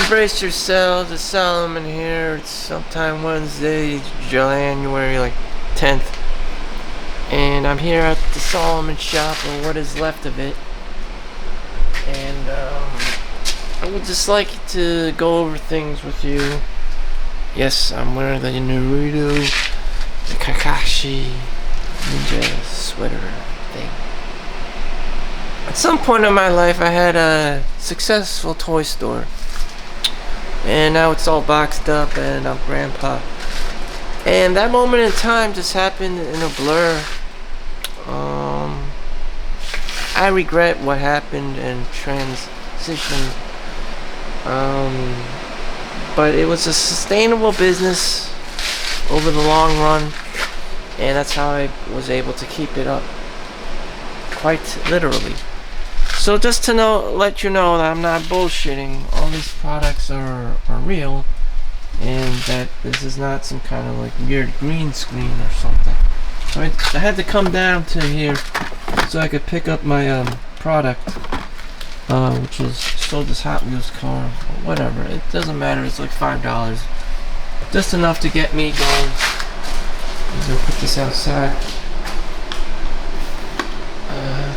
brace yourselves. It's Solomon here. It's sometime Wednesday, January like 10th. And I'm here at the Solomon shop, or what is left of it. And I would just like to go over things with you. Yes, I'm wearing the Naruto, the Kakashi ninja sweater thing. At some point in my life, I had a successful toy store. And now it's all boxed up and I'm grandpa. And that moment in time just happened in a blur. I regret what happened and transitioned. But it was a sustainable business over the long run. And that's how I was able to keep it up. Quite literally. So just to let you know that I'm not bullshitting. All these products are real, and that this is not some kind of like weird green screen or something. So I had to come down to here so I could pick up my product, which is sold this Hot Wheels car, or whatever. It doesn't matter. It's like $5, just enough to get me going. I'm gonna put this outside.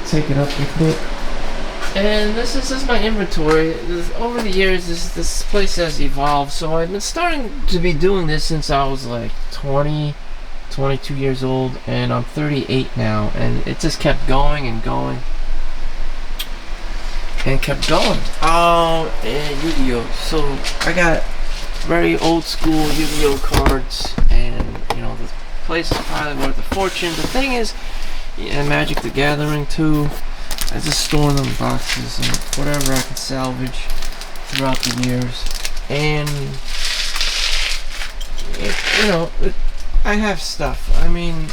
Take it up real quick. And this is my inventory. Over the years, this place has evolved. So I've been starting to be doing this since I was like 20, 22 years old, and I'm 38 now. And it just kept going and going and kept going. Oh, and Yu-Gi-Oh! So I got very old school Yu-Gi-Oh! Cards, and you know the place is probably worth a fortune. The thing is, yeah, Magic the Gathering too. I just store them in boxes and whatever I can salvage throughout the years. And I have stuff. I mean,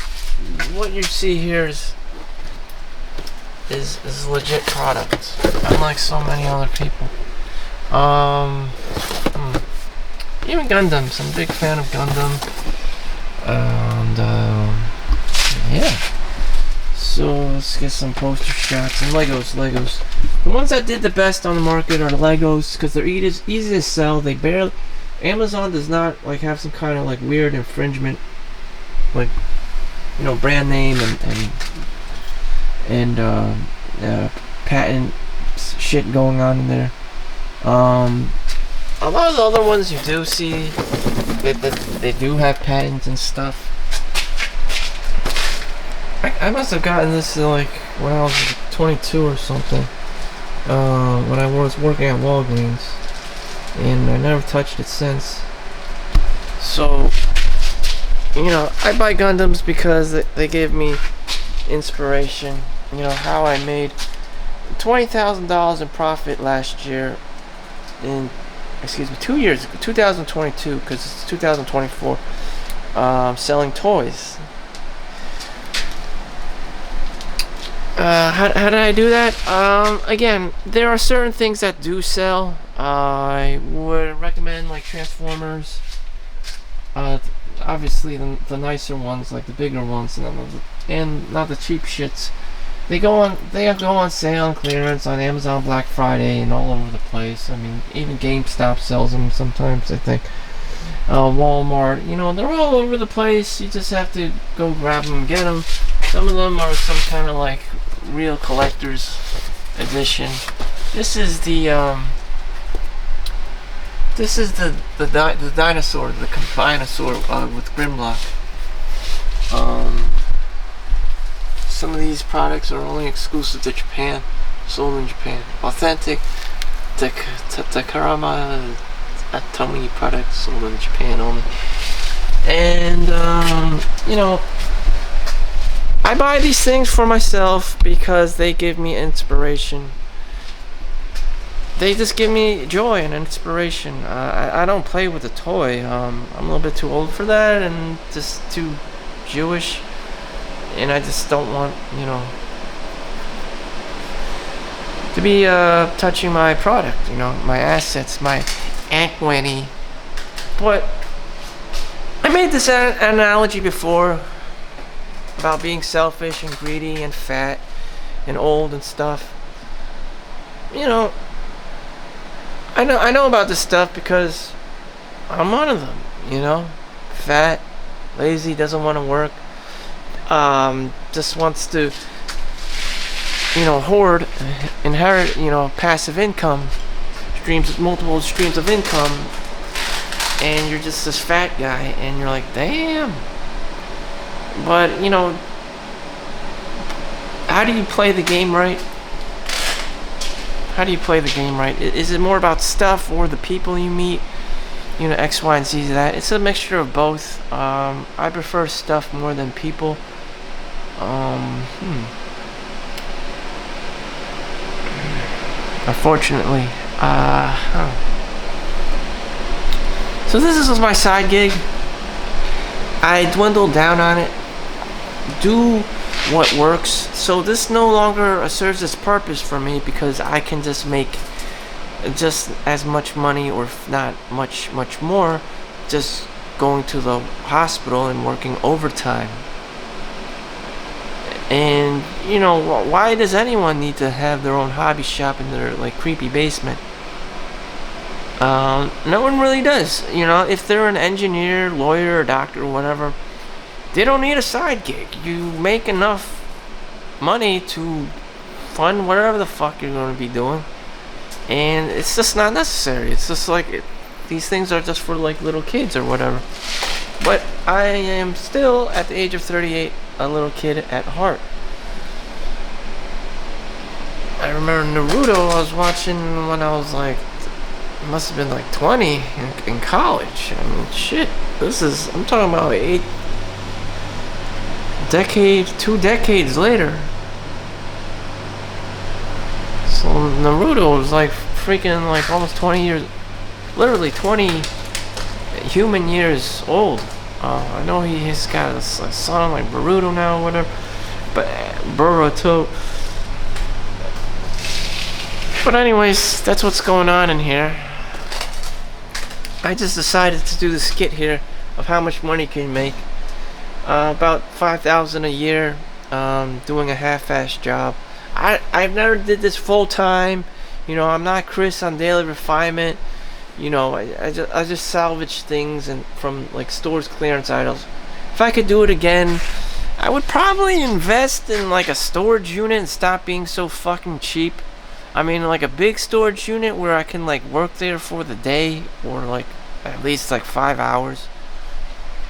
what you see here is legit product, unlike so many other people. Even Gundams. I'm a big fan of Gundam. And yeah. So let's get some poster shots and Legos. The ones that did the best on the market are the Legos because they're easy to sell. They barely. Amazon does not like have some kind of like weird infringement, like brand name and patent shit going on in there. A lot of the other ones you do see, they do have patents and stuff. I must have gotten this like when I was 22 or something, when I was working at Walgreens, and I never touched it since. So, I buy Gundams because they gave me inspiration. How I made $20,000 in profit last year, 2 years ago, 2022, because it's 2024, selling toys. How did I do that? Again, there are certain things that do sell. I would recommend like Transformers. Obviously the nicer ones, like the bigger ones, and not the cheap shits. They go on sale and clearance on Amazon Black Friday and all over the place. I mean, even GameStop sells them sometimes, I think. Walmart, they're all over the place. You just have to go grab them and get them. Some of them are some kind of like real collector's edition. This is the dinosaur, the Combinosaur with Grimlock. Some of these products are only exclusive to Japan, sold in Japan. Authentic Takarama Atomi products sold in Japan only. And I buy these things for myself because they give me inspiration. They just give me joy and inspiration. I don't play with a toy. I'm a little bit too old for that and just too Jewish. And I just don't want, to be touching my product, my assets, my equity. But I made this analogy before about being selfish and greedy and fat and old and stuff. I know about this stuff because I'm one of them. You know, fat, lazy, doesn't want to work. Just wants to, hoard, inherit, passive income, multiple streams of income, and you're just this fat guy, and you're like, damn. But how do you play the game right? How do you play the game right? Is it more about stuff or the people you meet? X, Y, and Z, that. It's a mixture of both. I prefer stuff more than people. Unfortunately. So this is my side gig. I dwindled down on it. Do what works. So this no longer serves its purpose for me because I can just make just as much money, or if not much more, just going to the hospital and working overtime. And why does anyone need to have their own hobby shop in their creepy basement? No one really does. If they're an engineer, lawyer, or doctor, or whatever, they don't need a side gig. You make enough money to fund whatever the fuck you're going to be doing, and it's just not necessary. It's just these things are just for little kids or whatever. But I am still, at the age of 38, a little kid at heart. I remember Naruto I was watching when I was must have been 20 in college. I mean, shit. I'm talking about 2 decades later. So Naruto was freaking almost 20 years, literally 20 human years old. I know he's got a son like Boruto now, or whatever, but Boruto. But anyways, that's what's going on in here. I just decided to do the skit here of how much money can you make. About $5,000 a year, doing a half-assed job. I've never did this full time. I'm not Chris on Daily Refinement. I just salvage things from stores clearance items. If I could do it again, I would probably invest in a storage unit and stop being so fucking cheap. I mean, a big storage unit where I can work there for the day, or at least 5 hours,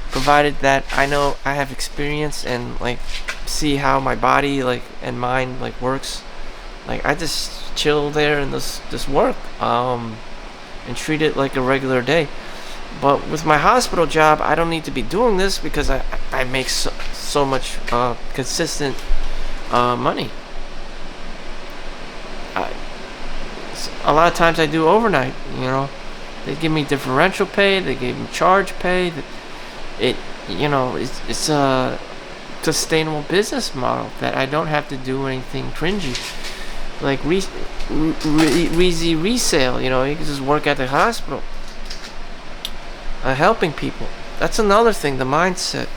provided that I know I have experience and see how my body and mind works. I just chill there and just work, and treat it like a regular day. But with my hospital job, I don't need to be doing this because I make so much consistent money. A lot of times I do overnight. They give me differential pay. They give me charge pay. It's a sustainable business model that I don't have to do anything cringy, like resale. You can just work at the hospital, helping people. That's another thing. The mindset.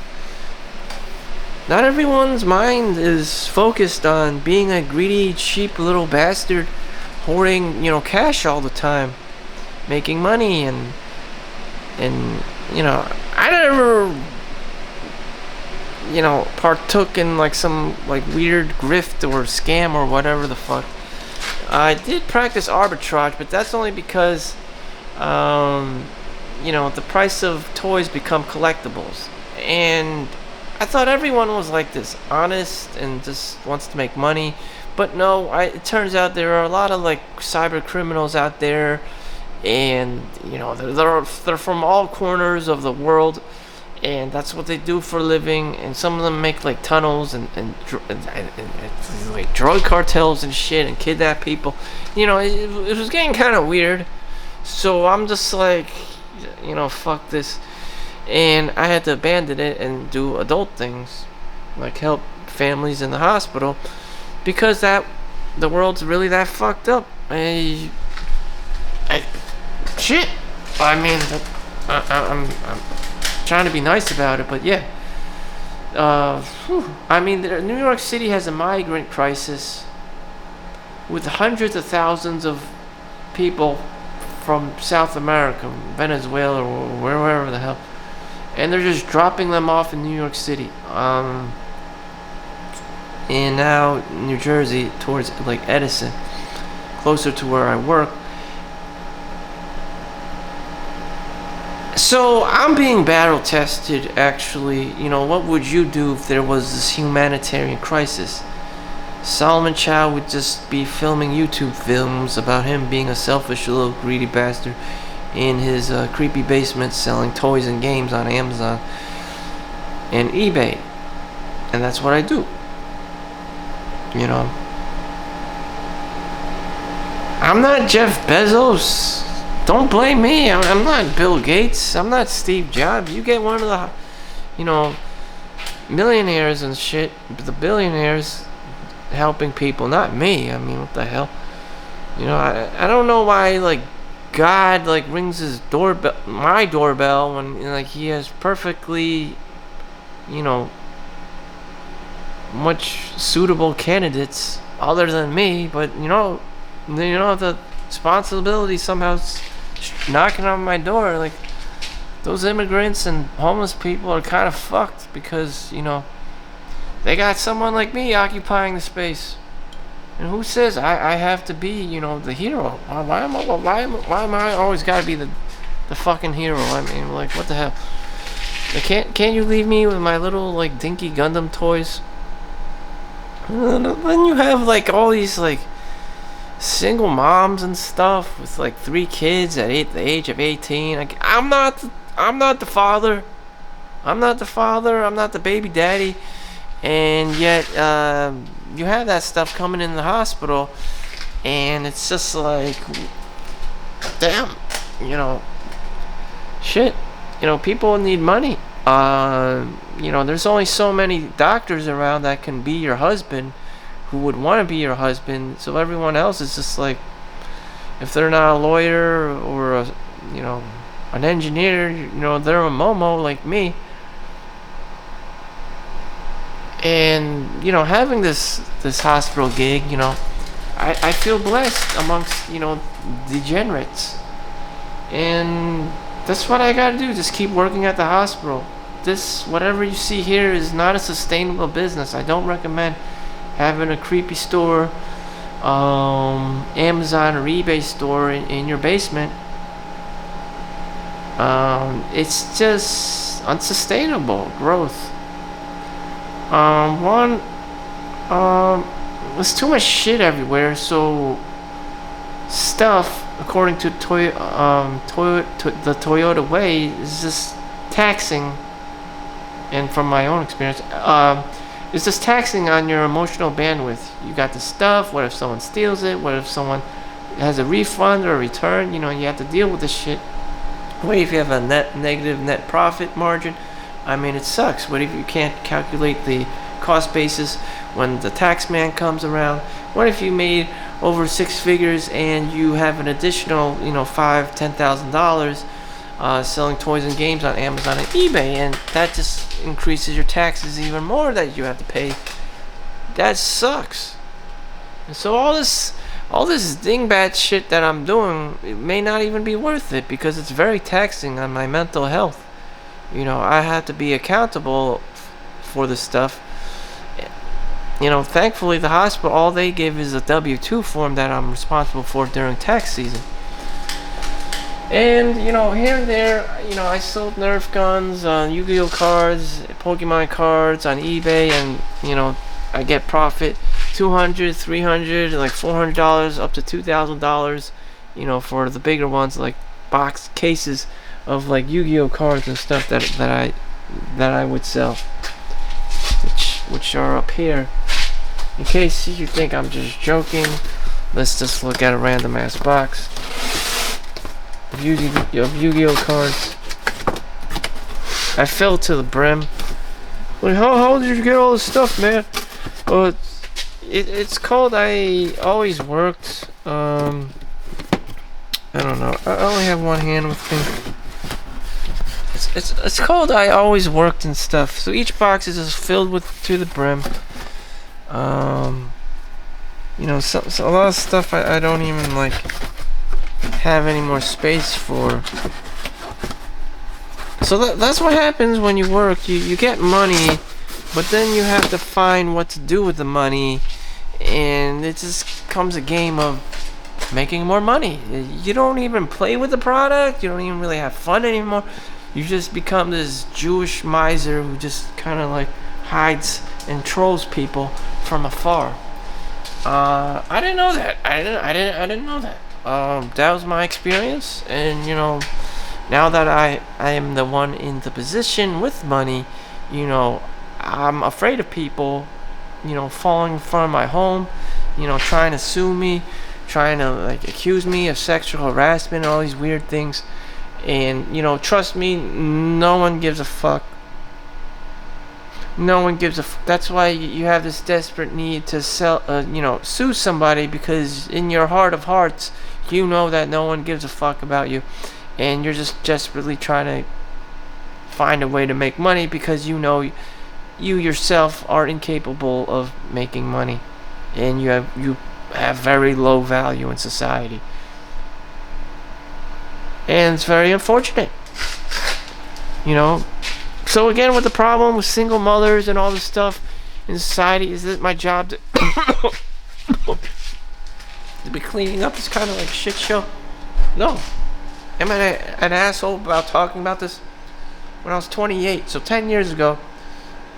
Not everyone's mind is focused on being a greedy, cheap little bastard, hoarding, cash all the time, making money, and I never, partook in some weird grift or scam or whatever the fuck. I did practice arbitrage, but that's only because, the price of toys become collectibles, and I thought everyone was like this, honest and just wants to make money. But no, it turns out there are a lot of cyber criminals out there, and they're from all corners of the world, and that's what they do for a living. And some of them make tunnels and drug cartels and shit, and kidnap people. It was getting kind of weird. So I'm just fuck this, and I had to abandon it and do adult things, help families in the hospital. Because the world's really that fucked up. Shit. I mean, I'm trying to be nice about it, but yeah. I mean, New York City has a migrant crisis with hundreds of thousands of people from South America, Venezuela, or wherever the hell, and they're just dropping them off in New York City, and now New Jersey towards like Edison, closer to where I work. So I'm being battle tested, actually. What would you do if there was this humanitarian crisis? Solomon Chau would just be filming YouTube films about him being a selfish little greedy bastard in his creepy basement selling toys and games on Amazon and eBay. And that's what I do. I'm not Jeff Bezos. Don't blame me. I'm not Bill Gates. I'm not Steve Jobs. You get one of the, millionaires and shit, the billionaires helping people, not me. I mean, what the hell? I don't know why, like, God, like, rings his doorbell, my doorbell, when, like, he has perfectly, much suitable candidates other than me, but, the responsibility somehow knocking on my door. Like, those immigrants and homeless people are kind of fucked because they got someone like me occupying the space. And who says I have to be the hero? Why am I always gotta be the fucking hero? I mean, like, what the hell? Like, can't you leave me with my little, like, dinky Gundam toys? Then you have, like, all these, like, single moms and stuff with, like, 3 kids at the age of 18. Like, I'm not the father. I'm not the baby daddy. And yet, you have that stuff coming in the hospital, and it's just like, damn, shit. People need money. There's only so many doctors around that can be your husband, who would want to be your husband. So everyone else is just like, if they're not a lawyer or an engineer, they're a momo like me. And having this hospital gig, I feel blessed amongst degenerates, and that's what I gotta do. Just keep working at the hospital. Whatever you see here is not a sustainable business. I don't recommend having a creepy store, Amazon or eBay store in your basement. It's just unsustainable growth. There's too much shit everywhere, so stuff, according to the Toyota way, is just taxing, and from my own experience, it's just taxing on your emotional bandwidth. You got the stuff, what if someone steals it? What if someone has a refund or a return? You have to deal with this shit. What if you have a negative net profit margin? I mean, it sucks. What if you can't calculate the cost basis when the tax man comes around? What if you made over 6 figures and you have an additional, $5,000-$10,000 selling toys and games on Amazon and eBay, and that just increases your taxes even more that you have to pay? That sucks. And so all this dingbat shit that I'm doing, it may not even be worth it because it's very taxing on my mental health. I have to be accountable for this stuff. Thankfully the hospital, all they give is a W-2 form that I'm responsible for during tax season. And, here and there, I sold Nerf guns, Yu-Gi-Oh cards, Pokemon cards on eBay, and, I get profit $200, $300, like $400, up to $2,000, for the bigger ones, like box cases of, like, Yu-Gi-Oh cards and stuff that I would sell, which are up here. In case you think I'm just joking, let's just look at a random ass box of Yu-Gi-Oh cards. I filled to the brim. Like, how did you get all this stuff, man? Well, it's called I Always Worked. I don't know. I only have one hand with me. It's called I Always Worked and stuff. So each box is just filled to the brim. So a lot of stuff I don't even like have any more space for. So that's what happens when you work. You get money, but then you have to find what to do with the money, and it just comes a game of making more money. You don't even play with the product. You don't even really have fun anymore. You just become this Jewish miser who just kind of like hides and trolls people from afar. I didn't know that. I didn't know that. That was my experience, and now that I am the one in the position with money, I'm afraid of people, falling in front of my home, trying to sue me, trying to like accuse me of sexual harassment and all these weird things. And trust me, no one gives a fuck. No one gives a that's why you have this desperate need to sue somebody, because in your heart of hearts you know that no one gives a fuck about you, and you're just desperately trying to find a way to make money, because you yourself are incapable of making money, and you have very low value in society, and it's very unfortunate. So again, with the problem with single mothers and all this stuff in society, is it my job to be cleaning up this kind of like shit show? No. Am I an asshole about talking about this? When I was 28, so 10 years ago,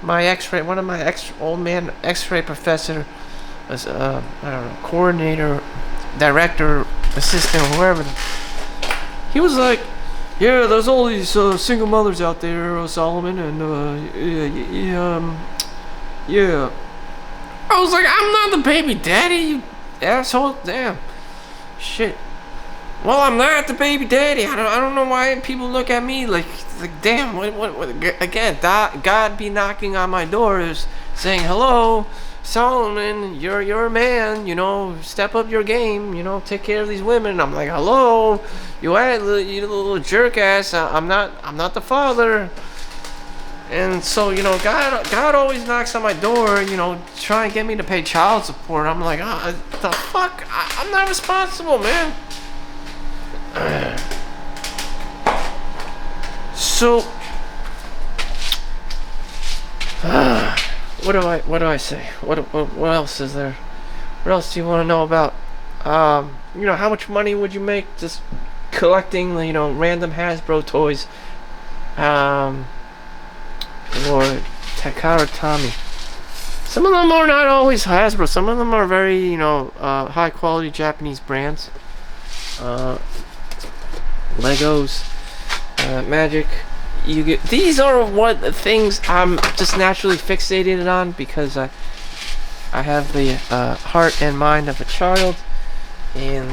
one of my old man X-ray professor was I don't know, coordinator, director, assistant, whoever. He was like, yeah, there's all these single mothers out there, Solomon, and yeah. I was like, I'm not the baby daddy, you asshole. Damn, shit. Well, I'm not the baby daddy. I don't know why people look at me like damn. What again? God be knocking on my doors, saying, hello, Solomon, you're a man, step up your game, take care of these women. I'm like, hello, you little jerk ass. I'm not the father. And so, God always knocks on my door, trying to get me to pay child support. I'm like, the fuck? I'm not responsible, man. So, what do I say? What else is there? What else do you want to know about? How much money would you make just collecting, random Hasbro toys, or Takara Tomy? Some of them are not always Hasbro. Some of them are very, high quality Japanese brands. Legos, Magic. These are what things I'm just naturally fixated on, because I have the heart and mind of a child, and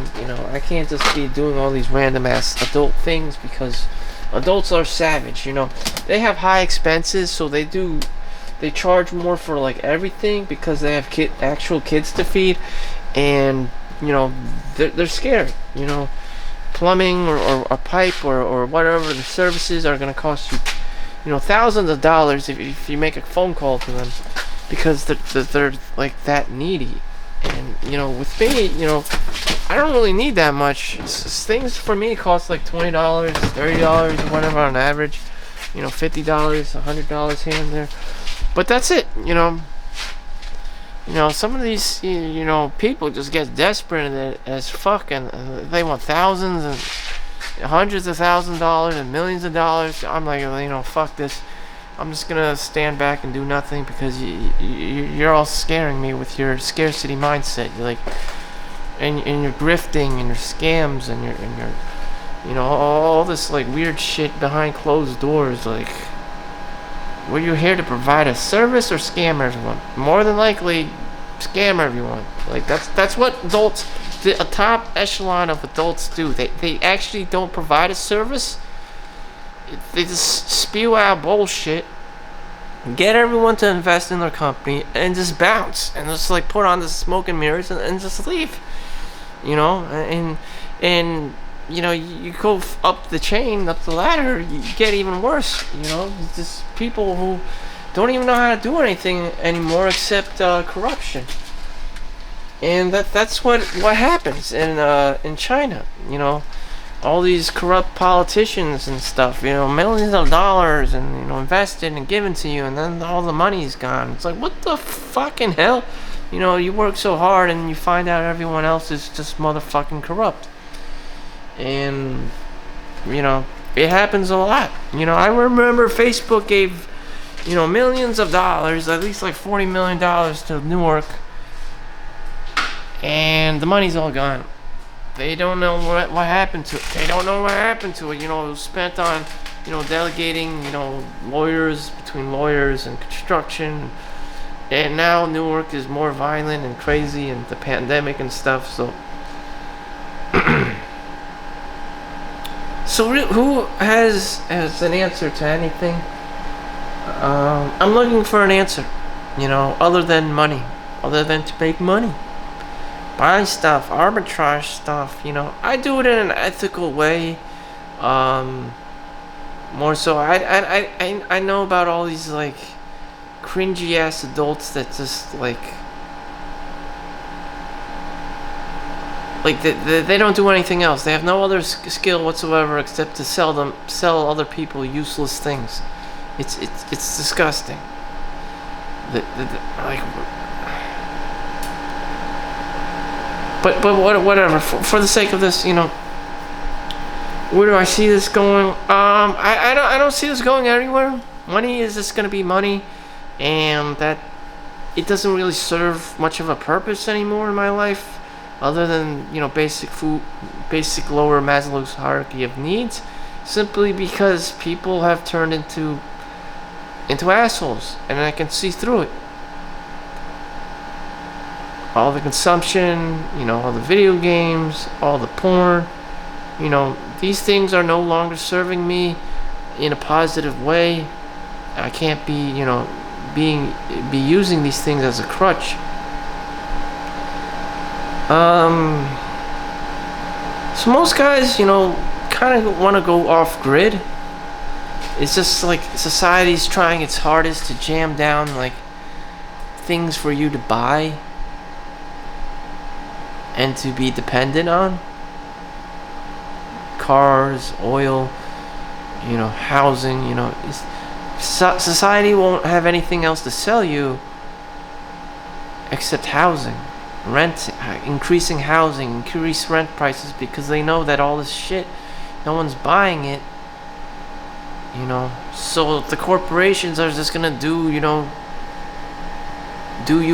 I can't just be doing all these random ass adult things, because adults are savage. They have high expenses, so they charge more for like everything, because they have actual kids to feed, and they're scared. Plumbing or a pipe or whatever the services are going to cost you, thousands of dollars if you make a phone call to them, because they're like that needy. And with me, I don't really need that much. Things for me cost like $20, $30, whatever on average. $50, $100 here and there. But that's it. Some of these, people just get desperate as fuck, and they want thousands and hundreds of thousands of dollars and millions of dollars. I'm like, fuck this. I'm just gonna stand back and do nothing, because you're all scaring me with your scarcity mindset. You're like, and you're grifting and your scams and your all this like weird shit behind closed doors. Like, were you here to provide a service or scam everyone? More than likely, scam everyone. Like, that's what adults, a top echelon of adults do. They actually don't provide a service. They just spew out bullshit, get everyone to invest in their company, and just bounce, and just like put on the smoke and mirrors and just leave. And you go up the chain, up the ladder, you get even worse. It's just people who don't even know how to do anything anymore except corruption. And that's what happens in China. all these corrupt politicians and stuff, millions of dollars and, invested and given to you, and then all the money's gone. It's like, what the fucking hell? You work so hard and you find out everyone else is just motherfucking corrupt. And, it happens a lot. I remember Facebook gave, millions of dollars, at least like $40 million to Newark, and the money's all gone. They don't know what happened to it. They don't know what happened to it. It was spent on, delegating, lawyers, between lawyers and construction. And now Newark is more violent and crazy, and the pandemic and stuff. So, who has an answer to anything? I'm looking for an answer, other than money, other than to make money. Buy stuff, arbitrage stuff, I do it in an ethical way. More so, I know about all these, like, cringy ass adults that just, like they don't do anything else. They have no other skill whatsoever except to sell other people useless things. It's disgusting. Like, but whatever. For the sake of this, where do I see this going? I don't see this going anywhere. Money is just gonna be money, and that it doesn't really serve much of a purpose anymore in my life, other than basic food, basic lower Maslow's hierarchy of needs, simply because people have turned into assholes, and I can see through it. All the consumption, all the video games, all the porn, these things are no longer serving me in a positive way. I can't be, be using these things as a crutch. So most guys, kind of want to go off grid. It's just like society's trying its hardest to jam down, like, things for you to buy and to be dependent on. Cars, oil, housing, society won't have anything else to sell you except housing. Rent, increasing housing, increase rent prices, because they know that all this shit, no one's buying it. So the corporations are just gonna do you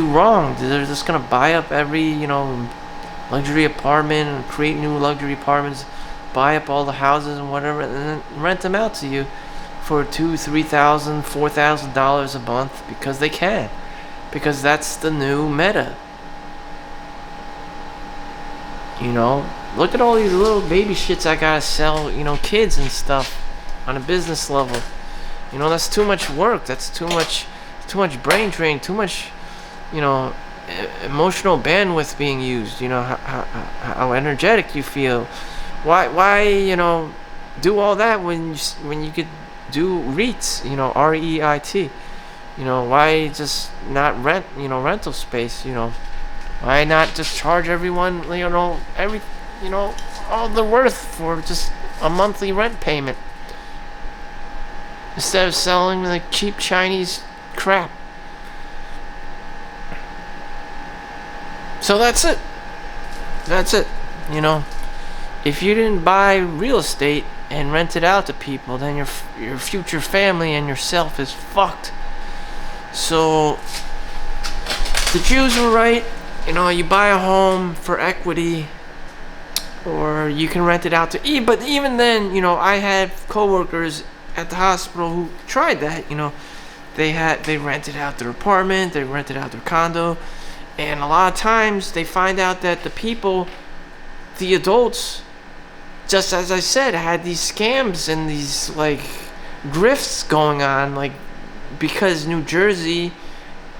wrong. They're just gonna buy up every, luxury apartment and create new luxury apartments, buy up all the houses and whatever, and then rent them out to you for $2,000, $3,000, $4,000 a month, because they can. Because that's the new meta. Look at all these little baby shits I gotta sell, kids and stuff on a business level. That's too much work. That's too much brain drain, too much, emotional bandwidth being used. How energetic you feel. Why do all that when you could do REITs, REIT. Why just not rent, rental space, Why not just charge everyone, all the worth for just a monthly rent payment, instead of selling like cheap Chinese crap? So that's it. If you didn't buy real estate and rent it out to people, then your future family and yourself is fucked. So the Jews were right. You buy a home for equity, or you can rent it out to but even then, I had coworkers at the hospital who tried that. They rented out their apartment, they rented out their condo, and a lot of times they find out that the adults, just as I said, had these scams and these, like, grifts going on, like, because New Jersey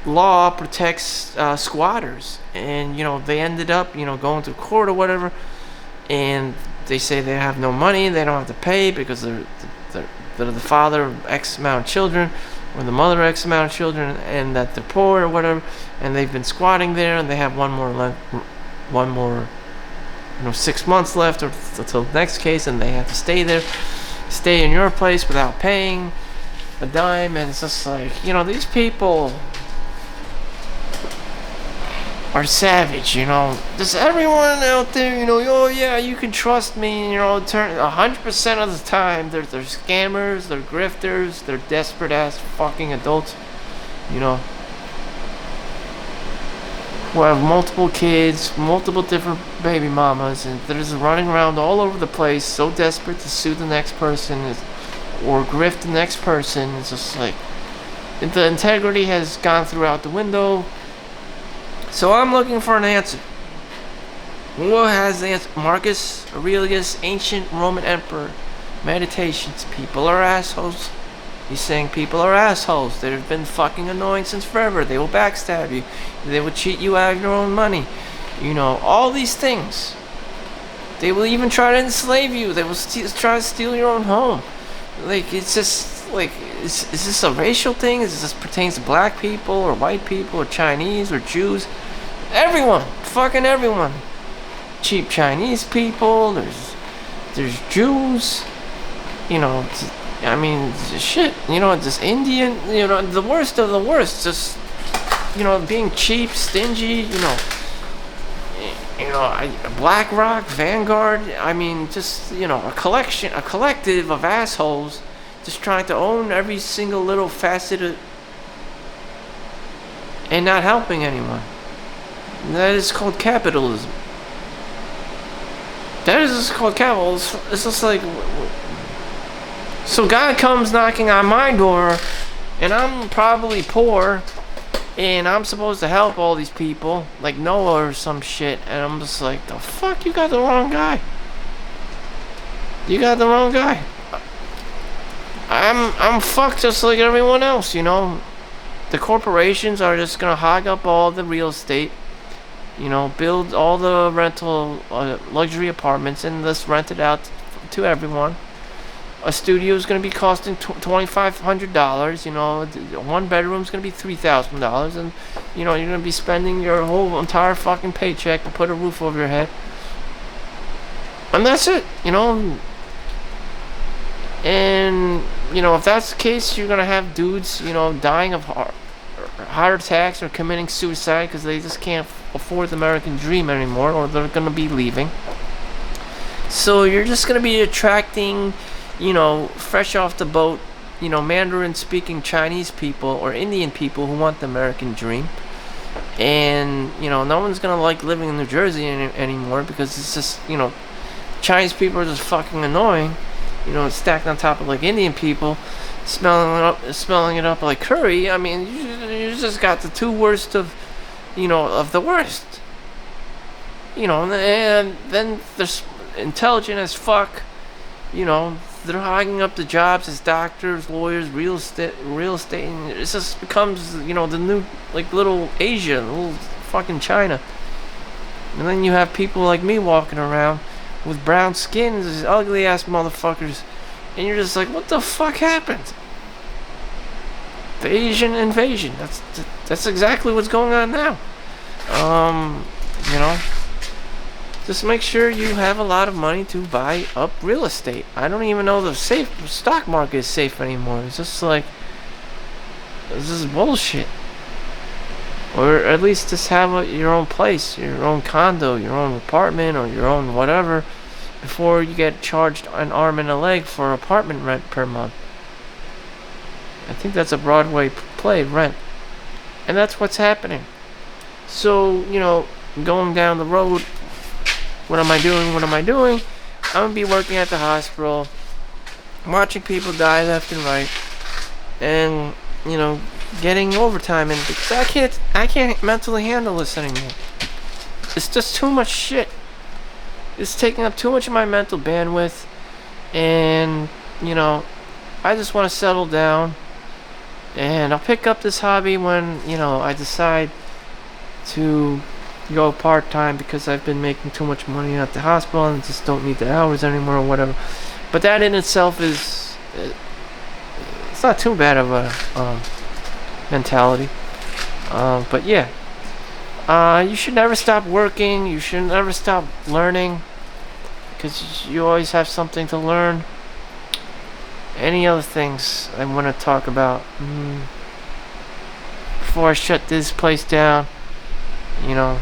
law protects squatters, and they ended up going to court or whatever, and they say they have no money, they don't have to pay because they're the father of X amount of children, or the mother of X amount of children, and that they're poor or whatever, and they've been squatting there, and they have one more 6 months left or until the next case, and they have to stay in your place without paying a dime. And it's just like, these people are savage. Does everyone out there, oh yeah, you can trust me, 100% of the time they're scammers, they're grifters, they're desperate ass fucking adults, who have multiple kids, multiple different baby mamas, and they're just running around all over the place, so desperate to sue the next person or grift the next person. It's just like the integrity has gone throughout the window. So I'm looking for an answer. Who has the answer? Marcus Aurelius, ancient Roman emperor. Meditations. People are assholes. He's saying people are assholes. They've been fucking annoying since forever. They will backstab you. They will cheat you out of your own money. All these things. They will even try to enslave you. They will try to steal your own home. Like, it's just, like, is this a racial thing? Is this pertains to black people or white people or Chinese or Jews? Everyone. Fucking everyone. Cheap Chinese people. There's Jews. Shit. Just Indian. The worst of the worst. Just, being cheap, stingy. BlackRock, Vanguard. Just a collective of assholes, just trying to own every single little facet and not helping anyone. That is called capitalism. That is just called capitalism. It's just like, so God comes knocking on my door, and I'm probably poor, and I'm supposed to help all these people, like Noah or some shit, and I'm just like, the fuck, you got the wrong guy. You got the wrong guy. I'm fucked just like everyone else, The corporations are just gonna hog up all the real estate, build all the rental luxury apartments and just rent it out to everyone. A studio is going to be costing $2,500. One bedroom is going to be $3,000, and you're going to be spending your whole entire fucking paycheck to put a roof over your head, and that's it. And if that's the case, you're going to have dudes, dying of heart attacks or committing suicide because they just can't afford the American dream anymore, or they're going to be leaving. So you're just going to be attracting, fresh off the boat, Mandarin speaking Chinese people or Indian people who want the American dream. And, no one's going to like living in New Jersey anymore because it's just, Chinese people are just fucking annoying. Stacked on top of like Indian people, smelling it up like curry. You just got the two worst of the worst. And then there's intelligent as fuck. They're hogging up the jobs as doctors, lawyers, real estate, and it just becomes, the new, like, little Asia, little fucking China. And then you have people like me walking around with brown skin, these ugly ass motherfuckers, and you're just like, what the fuck happened? The Asian invasion. That's exactly what's going on now. Just make sure you have a lot of money to buy up real estate. I don't even know the stock market is safe anymore. It's just like, this is bullshit. Or at least just have your own place, your own condo, your own apartment, or your own whatever, before you get charged an arm and a leg for apartment rent per month. I think that's a Broadway play, Rent. And that's what's happening. So, going down the road, what am I doing? I'm going to be working at the hospital, watching people die left and right, and, getting overtime in, because I can't mentally handle this anymore. It's just too much shit. It's taking up too much of my mental bandwidth, and, I just want to settle down, and I'll pick up this hobby when, I decide to go part-time because I've been making too much money at the hospital and just don't need the hours anymore or whatever. But that in itself is, it's not too bad of a mentality. But yeah, You should never stop working. You should never stop learning, because you always have something to learn. Any other things I want to talk about? Before I shut this place down, you know,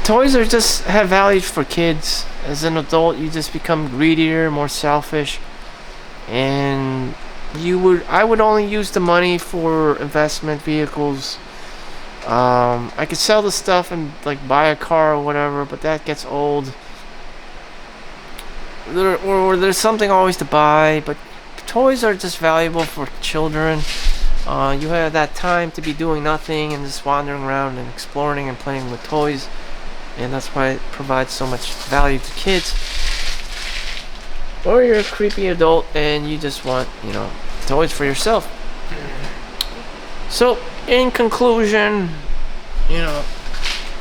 toys are just have value for kids. As an adult, you just become greedier, more selfish, and I would only use the money for investment vehicles. I could sell the stuff and like buy a car or whatever, but that gets old. Or there's something always to buy, but toys are just valuable for children. You have that time to be doing nothing and just wandering around and exploring and playing with toys, and that's why it provides so much value to kids. Or you're a creepy adult and you just want, toys for yourself. So, in conclusion,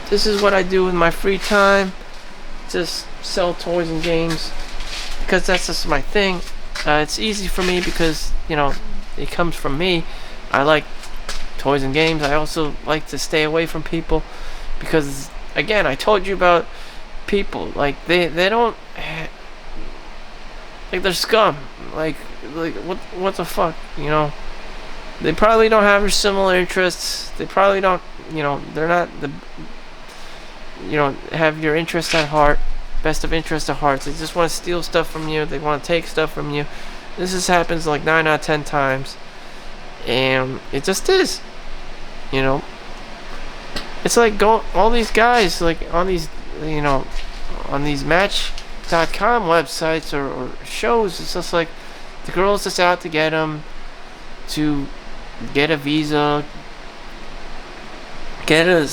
this is what I do with my free time. Just sell toys and games, because that's just my thing. It's easy for me because, it comes from me. I like toys and games. I also like to stay away from people because, again, I told you about people. Like, they don't... Like, they're scum. Like what the fuck, They probably don't have your similar interests. They probably don't, they're not have your interest at heart. Best of interest at heart. They just want to steal stuff from you. They want to take stuff from you. This just happens like 9 out of 10 times. And it just is. It's like all these guys, like on these, on these Match.com websites or shows. It's just like the girl's just out to get them, to get a visa, get a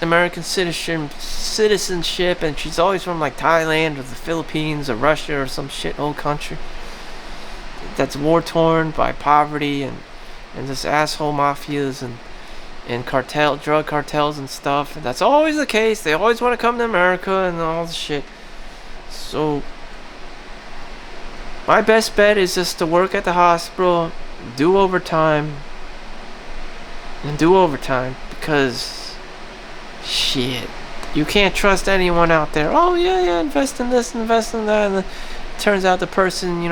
American citizenship, and she's always from like Thailand or the Philippines or Russia or some shithole country that's war torn by poverty and this asshole mafias and drug cartels and stuff. And that's always the case. They always want to come to America and all this shit. So my best bet is just to work at the hospital, do overtime, because shit, you can't trust anyone out there. Oh yeah, invest in this, invest in that, and then it turns out the person,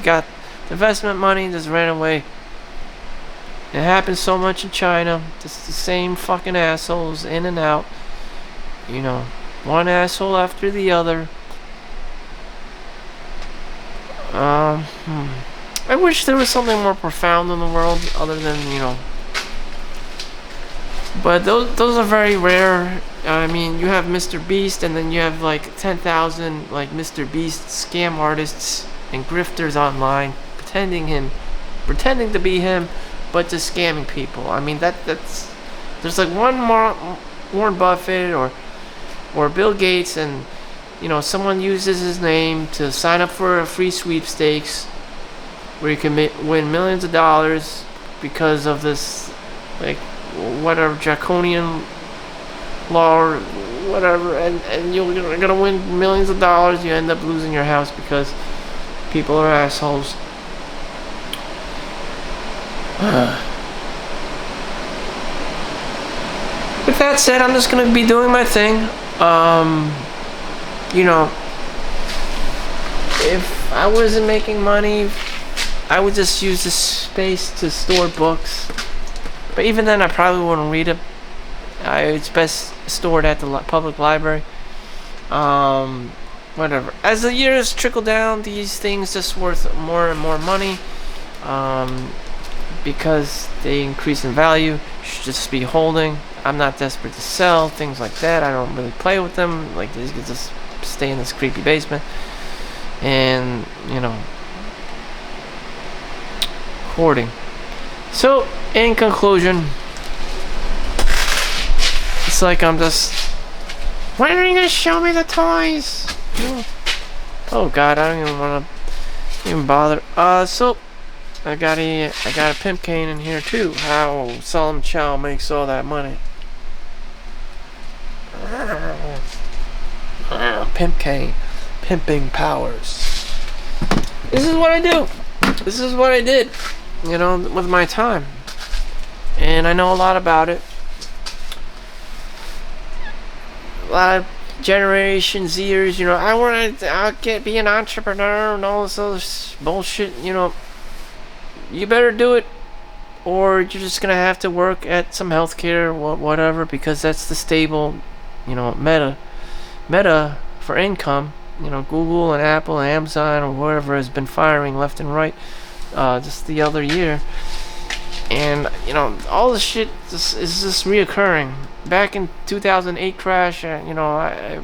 got the investment money and just ran away. It happens so much in China. Just the same fucking assholes in and out. One asshole after the other. I wish there was something more profound in the world other than, but those are very rare. I mean, you have Mr. Beast, and then you have like 10,000 like Mr. Beast scam artists and grifters online pretending to be him, but just scamming people. I mean, that's there's like one Warren Buffett or Bill Gates, and someone uses his name to sign up for a free sweepstakes where you can win millions of dollars because of this, like, whatever, draconian law or whatever, and you're gonna win millions of dollars. You end up losing your house because people are assholes. With that said, I'm just gonna be doing my thing. If I wasn't making money, I would just use this space to store books. But even then, I probably wouldn't read it. It's best stored at the public library. Whatever. As the years trickle down, these things just worth more and more money. Because they increase in value. You should just be holding. I'm not desperate to sell, things like that. I don't really play with them. Like, these could just stay in this creepy basement. And, hoarding. So, in conclusion, it's like I'm just, when are you gonna show me the toys? Oh god, I don't even want to even bother. So I got a pimp cane in here too. How Chau makes all that money. Pimp cane, pimping powers. This is what I do. This is what I did, with my time. and I know a lot about it. A lot of Generation Zers, I want to be an entrepreneur and all this other bullshit. You better do it, or you're just gonna have to work at some healthcare, whatever, because that's the stable, meta for income. Google and Apple and Amazon or whatever has been firing left and right, just the other year. And all this shit is just reoccurring. Back in 2008 crash, I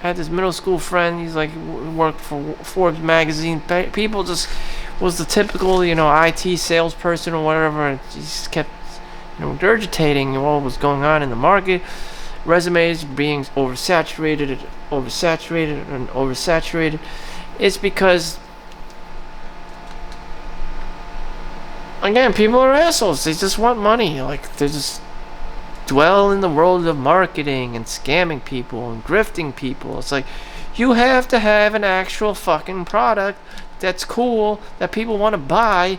had this middle school friend. He's like worked for Forbes magazine. People just was the typical IT salesperson or whatever, and he just kept regurgitating what was going on in the market. Resumes being oversaturated. It's because, again, people are assholes. They just want money. Like, they just dwell in the world of marketing and scamming people and grifting people. It's like, you have to have an actual fucking product that's cool, that people want to buy,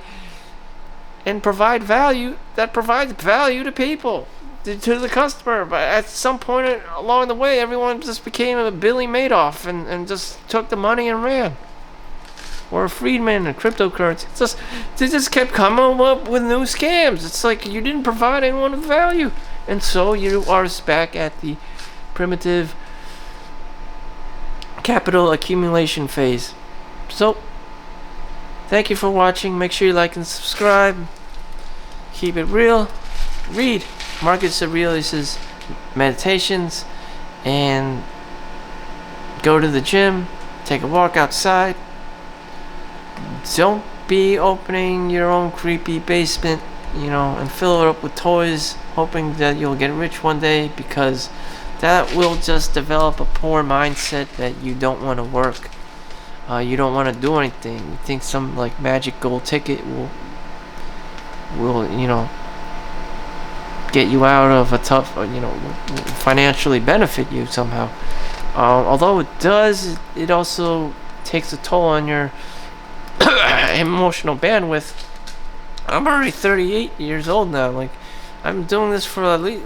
and provide value, that provides value to people, to the customer. But at some point along the way, everyone just became a Billy Madoff and just took the money and ran. Or a Friedman and cryptocurrency. They just kept coming up with new scams. It's like you didn't provide anyone with value. And so you are back at the primitive capital accumulation phase. So, thank you for watching. Make sure you like and subscribe. Keep it real. Read Marcus Aurelius's meditations, and go to the gym. Take a walk outside. Don't be opening your own creepy basement, and fill it up with toys, hoping that you'll get rich one day, because that will just develop a poor mindset that you don't want to work. You don't want to do anything. You think some like magic gold ticket will get you out of a tough, financially benefit you somehow. Although it does, it also takes a toll on your emotional bandwidth. I'm already 38 years old now. Like, I'm doing this for at least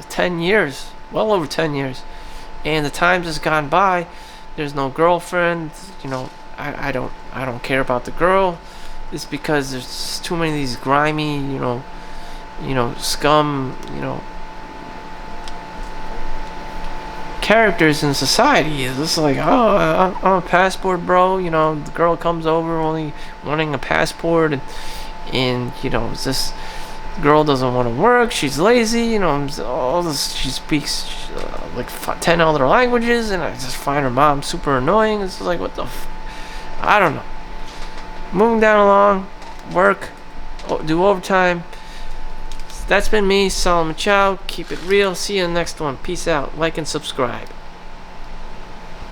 10 years, well over 10 years, and the time has gone by. There's no girlfriend. I don't care about the girl. It's because there's too many of these grimy, scum, characters in society. It's just like, oh, I'm a passport bro. The girl comes over only wanting a passport, and it's this girl doesn't want to work. She's lazy. All this. She speaks like 10 other languages, and I just find her mom super annoying. It's like, what the I don't know. Moving down along, work, do overtime. That's been me, Solomon Chau. Keep it real. See you in the next one. Peace out. Like and subscribe.